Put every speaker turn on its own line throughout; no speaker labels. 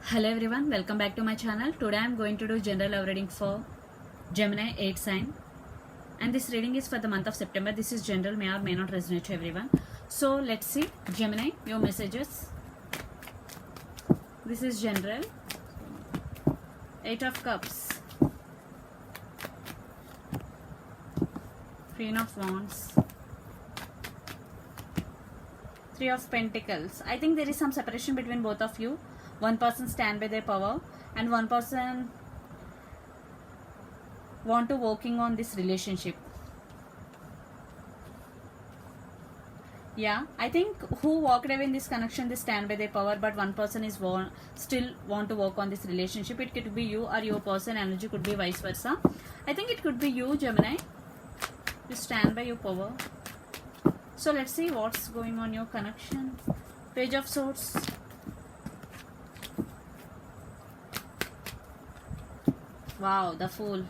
Hello everyone, welcome back to my channel. Today I am going to do general love reading for Gemini 8 sign, and this reading is for the month of September. This is general, may or may not resonate to everyone. So let's see. Gemini, your messages. This is general. 8 of Cups, Queen of Wands, 3 of Pentacles. I think there is some separation between both of you. One person stand by their power and one person want to working on this relationship. Yeah, I think who walked away in this connection, they stand by their power, but one person is still want to work on this relationship. It could be you or your person energy, could be vice versa. I think it could be you, Gemini. You stand by your power. So let's see what's going on your connection. Page of Swords, wow, the Fool,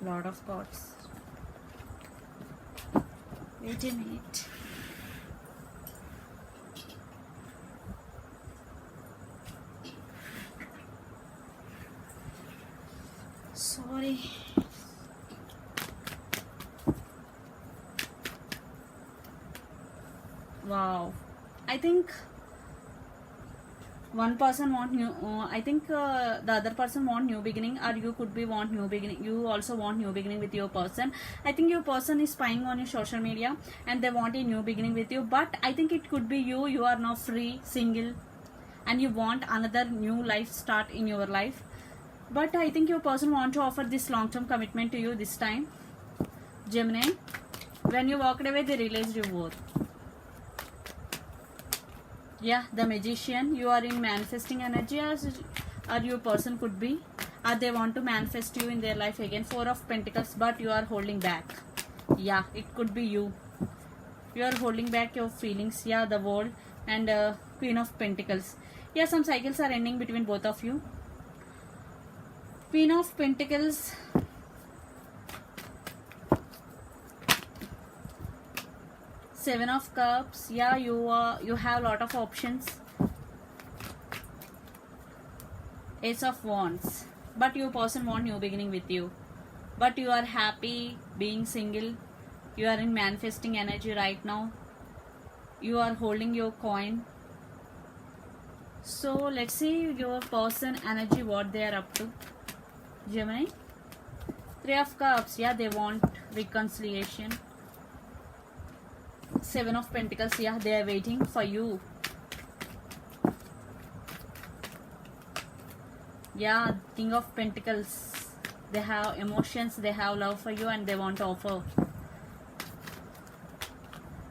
Lord of Cups. Wait a minute. Sorry. Wow, I think one person want new I think the other person want new beginning, or you could be want new beginning. You also want new beginning with your person. I think your person is spying on your social media and they want a new beginning with you, but I think it could be you are now free, single, and you want another new life start in your life. But I think your person want to offer this long-term commitment to you this time, Gemini. When you walked away, they realized your worth. Yeah, the Magician. You are in manifesting energy, or your person could be, or they want to manifest you in their life again. 4 of Pentacles, but you are holding back. Yeah, it could be you. You are holding back your feelings. Yeah, the World and Queen of Pentacles. Yeah, some cycles are ending between both of you. Queen of Pentacles, Seven of Cups. Yeah, you have a lot of options. Ace of Wands, but your person want new beginning with you, but you are happy being single. You are in manifesting energy right now. You are holding your coin. So let's see your person energy, what they are up to, Gemini. 3 of Cups. Yeah, they want reconciliation. 7 of Pentacles. Yeah, they are waiting for you. Yeah, King of Pentacles. They have emotions, they have love for you, and they want to offer.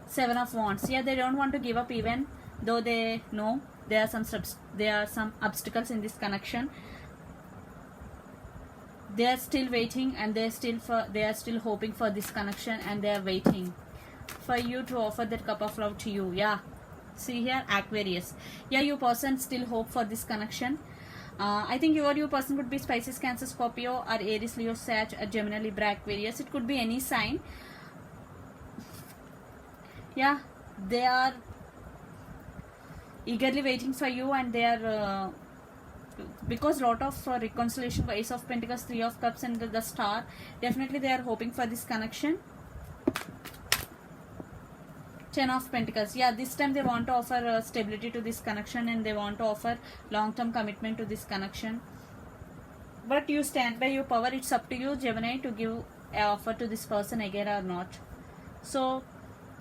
7 of Wands. Yeah, they don't want to give up even though they know there are some obstacles in this connection. They are still waiting, and they are still hoping for this connection, and they are waiting for you to offer that cup of love to you. Yeah, see here, Aquarius. Yeah, your person still hope for this connection. I think your person could be Pisces, Cancer, Scorpio, or Aries, Leo, Sag, or Gemini, Libra, Aquarius. It could be any sign. Yeah, they are eagerly waiting for you, and they are because lot of reconciliation for Ace of Pentacles, 3 of Cups, and the Star. Definitely they are hoping for this connection. 10 of Pentacles. Yeah, this time they want to offer stability to this connection, and they want to offer long-term commitment to this connection. But you stand by your power. It's up to you, Gemini, to give an offer to this person again or not. So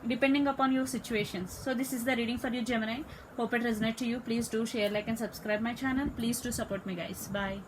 depending upon your situations. So this is the reading for you, Gemini. Hope it resonates to you. Please do share, like, and subscribe my channel. Please do support me, guys. Bye.